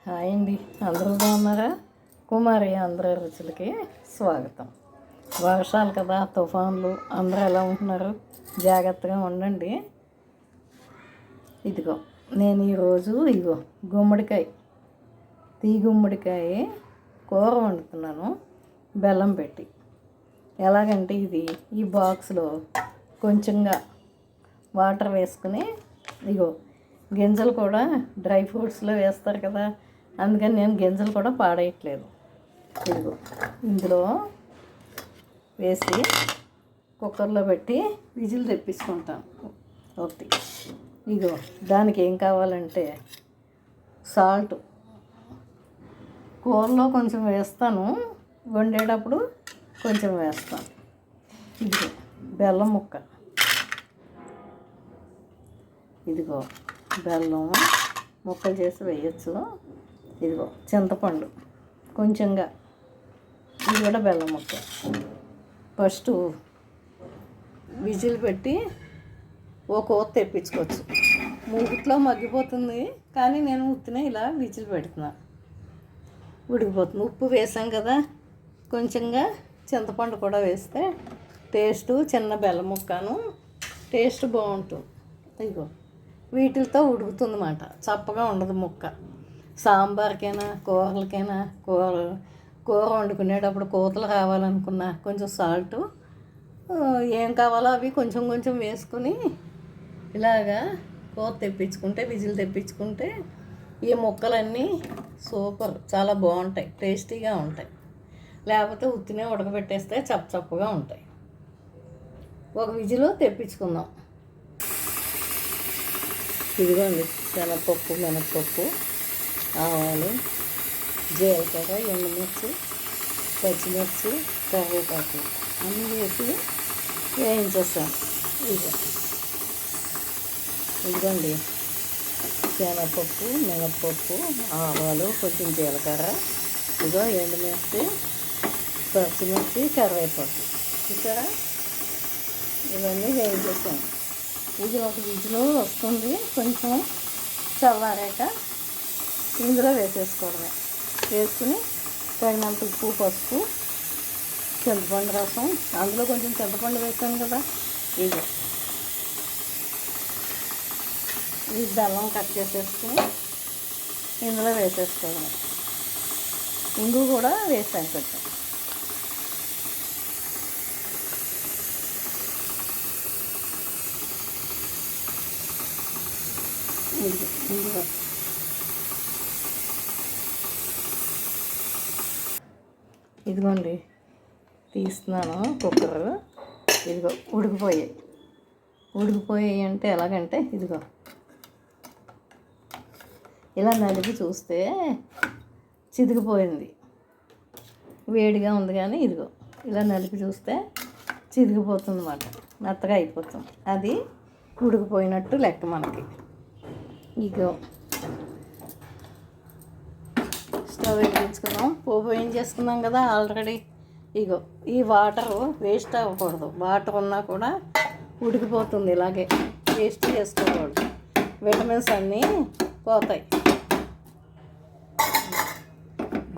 Hi అండి, అందరూ బాగున్నారా? కుమారి ఆంధ్ర రుచులకి స్వాగతం. వర్షాలు కదా, తుఫాన్లు, అందరూ ఎలా ఉంటున్నారు? జాగ్రత్తగా ఉండండి. ఇదిగో నేను ఈరోజు గుమ్మడికాయ గుమ్మడికాయ కూర వండుతున్నాను బెల్లం పెట్టి. ఎలాగంటే ఈ బాక్స్లో కొంచెంగా వాటర్ వేసుకుని గింజలు కూడా డ్రై ఫ్రూట్స్లో వేస్తారు కదా, అందుకని నేను గింజలు కూడా పాడేయట్లేదు. ఇందులో వేసి కుక్కర్లో పెట్టి విజిల్ తెప్పించుకుంటాను ఒకటి. దానికి ఏం కావాలంటే సాల్ట్ కూరలో కొంచెం వేస్తాను, వండేటప్పుడు కొంచెం వేస్తాను. బెల్లం ముక్క, బెల్లం ముక్కలు చేసి వేయచ్చు. చింతపండు కొంచెంగా, ఇది కూడా బెల్లం ముక్క. ఫస్ట్ విజిల్ పెట్టి ఓ కూర తెప్పించుకోవచ్చు. మూగిట్లో మగ్గిపోతుంది, కానీ నేను ఉత్తినే ఇలా విజిల్ పెడుతున్నా, ఉడికిపోతుంది. ఉప్పు వేసాం కదా, కొంచెంగా చింతపండు కూడా వేస్తే టేస్టు, చిన్న బెల్లం ముక్కను టేస్ట్ బాగుంటుంది. వీటితో ఉడుకుతుందన్నమాట, చప్పగా ఉండదు ముక్క. సాంబార్కైనా కూరలకైనా, కూర వండుకునేటప్పుడు కూతలు కావాలనుకున్నా కొంచెం సాల్టు ఏం కావాలో అవి కొంచెం కొంచెం వేసుకుని ఇలాగా కూర తెప్పించుకుంటే, విజిల్ తెప్పించుకుంటే ఈ ముక్కలన్నీ సూపర్, చాలా బాగుంటాయి, టేస్టీగా ఉంటాయి. లేకపోతే ఉత్తినే ఉడకబెట్టేస్తే చప్పగా ఉంటాయి. ఒక విజిల్ తెప్పించుకుందాం. ఇదిగోండి శనగపప్పు, మినపప్పు, ఆవాలు, జీలకర్ర, ఎండుమిర్చి, పచ్చిమిర్చి, కరివేపాకు అన్నీ వేసి వేయించేస్తాను. ఇదిగోండి శనగపప్పు, మినపప్పు, ఆవాలు, కొంచెం జీలకర్ర, ఎండుమిర్చి, పచ్చిమిర్చి, కరివేపాకు చూసారా, ఇవన్నీ వేయించేస్తాను. ఇది ఒక విజిల్ వస్తుంది, కొంచెం చల్లారాక ఇందులో వేసేసుకోవడమే. వేసుకుని తగినంత ఉప్పు, పసుపు, చింతపండు రసం, అందులో కొంచెం చింతపండు వేసాను కదా, ఈ బెల్లం కట్ చేసేసుకుని ఇందులో వేసేసుకోవడమే. ఇంగు కూడా వేసాను కొంచెం. ఇదిగోండి తీస్తున్నాను కుక్కర్. ఉడికిపోయాయి అంటే ఎలాగంటే ఇలా నలిపి చూస్తే చితికిపోయింది, వేడిగా ఉంది, కానీ ఇలా నలిపి చూస్తే చితికిపోతుంది అన్నమాట, మెత్తగా అయిపోతుంది. అది ఉడికిపోయినట్టు లెక్క మనకి. స్టవ్ వెలిగించుకుందాం. పోపు ఏం చేసుకున్నాం కదా ఆల్రెడీ. ఈ వాటర్ వేస్ట్ అవ్వకూడదు, వాటర్ ఉన్నా కూడా ఉడికిపోతుంది. ఇలాగే వేస్ట్ చేసుకోకూడదు, విటమిన్స్ అన్నీ పోతాయి.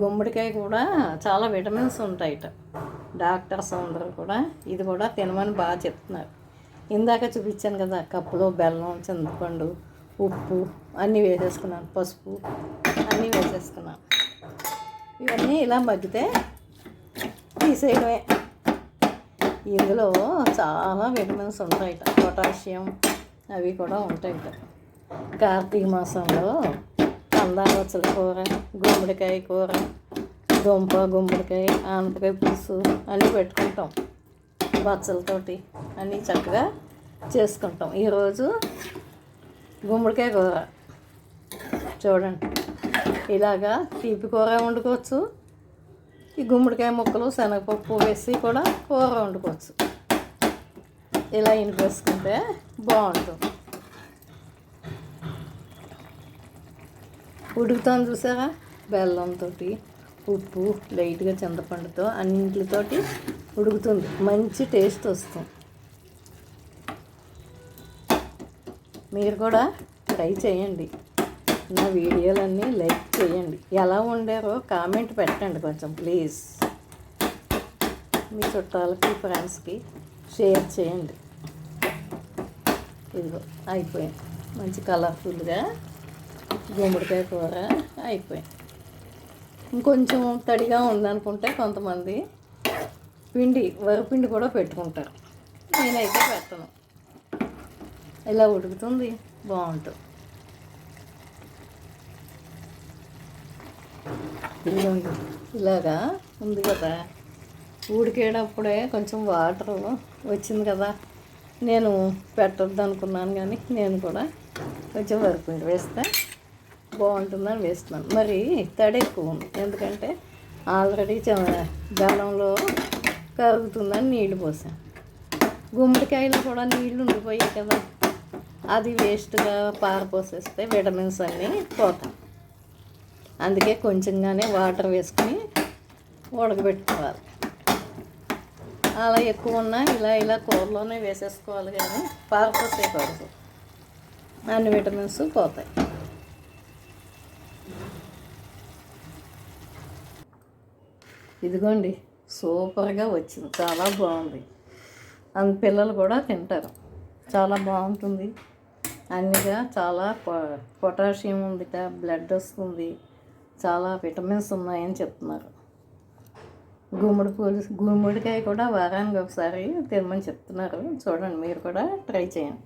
గుమ్మడికాయ కూడా చాలా విటమిన్స్ ఉంటాయిట. డాక్టర్స్ అందరూ కూడా ఇది కూడా తినమని బాగా చెప్తున్నారు. ఇందాక చూపించాను కదా, కప్పులో బెల్లం, చింతపండు, ఉప్పు అన్నీ వేసేసుకున్నాను, పసుపు అన్నీ వేసేసుకున్నాను. ఇవన్నీ ఇలా మగ్గితే తీసేయడమే. ఇందులో చాలా విటమిన్స్ ఉంటాయిట, పొటాషియం అవి కూడా ఉంటాయిట. కార్తీక మాసంలో కందారచ్చల కూర, గుమ్మడికాయ కూర, గుమ్మడికాయ, ఆనపకాయ పులుసు అన్నీ పెట్టుకుంటాం. బచ్చలతోటి అన్నీ చక్కగా చేసుకుంటాం. ఈరోజు గుమ్మడికాయ కూర చూడండి, ఇలాగా తీపి కూర వండుకోవచ్చు. ఈ గుమ్మడికాయ ముక్కలు, శనగపప్పు వేసి కూడా కూర వండుకోవచ్చు. ఇలా ఇనిపేసుకుంటే బాగుంటుంది. ఉడుకుతాను చూసారా, బెల్లంతో, ఉప్పు, లైట్గా చింతపండుతో అన్నింటితోటి ఉడుకుతుంది, మంచి టేస్ట్ వస్తుంది. మీరు కూడా ట్రై చేయండి. నా వీడియోలన్నీ లైక్ చేయండి, ఎలా వండారో కామెంట్ పెట్టండి కొంచెం ప్లీజ్. మీ చుట్టాలకి ఫ్రెండ్స్కి షేర్ చేయండి. ఇదిగో అయిపోయింది, మంచి కలర్ఫుల్గా గుమ్మడికాయ కూర అయిపోయింది. ఇంకొంచెం తడిగా ఉందనుకుంటే కొంతమంది వరిపిండి కూడా పెట్టుకుంటారు. నేనైతే పెట్టను, ఇలా ఉడుకుతుంది బాగుంటుంది. ఇదిగోండి ఇలాగా ఉంది కదా, ఉడికేటప్పుడే కొంచెం వాటర్ వచ్చింది కదా, నేను పెట్టొద్దు అనుకున్నాను కానీ నేను కూడా కొంచెం వరిపిండి వేస్తే బాగుంటుందని వేస్తున్నాను. మరి తడి ఎక్కువ ఉంది, ఎందుకంటే ఆల్రెడీ బెల్లంలో కరుగుతుందని నీళ్ళు పోసాను. గుమ్మడికాయలో కూడా నీళ్ళు ఉండిపోయాయి కదా, అది వేస్ట్గా పారపోసేస్తే విటమిన్స్ అన్నీ పోతాయి. అందుకే కొంచెంగానే వాటర్ వేసుకుని ఉడకబెట్టుకోవాలి. అలా ఎక్కువ ఉన్నా ఇలా కూరలోనే వేసేసుకోవాలి, కానీ పారపోసేయకూడదు, అన్ని విటమిన్స్ పోతాయి. ఇదిగోండి సూపర్గా వచ్చింది, చాలా బాగుంది. పిల్లలు కూడా తింటారు, చాలా బాగుంటుంది. అన్నిగా చాలా పొటాషియం ఉంది, బ్లడ్ వస్తుంది, చాలా విటమిన్స్ ఉన్నాయని చెప్తున్నారు. గుమ్మడికాయ కూడా వారానికి ఒకసారి తినమని చెప్తున్నారు. చూడండి, మీరు కూడా ట్రై చేయండి.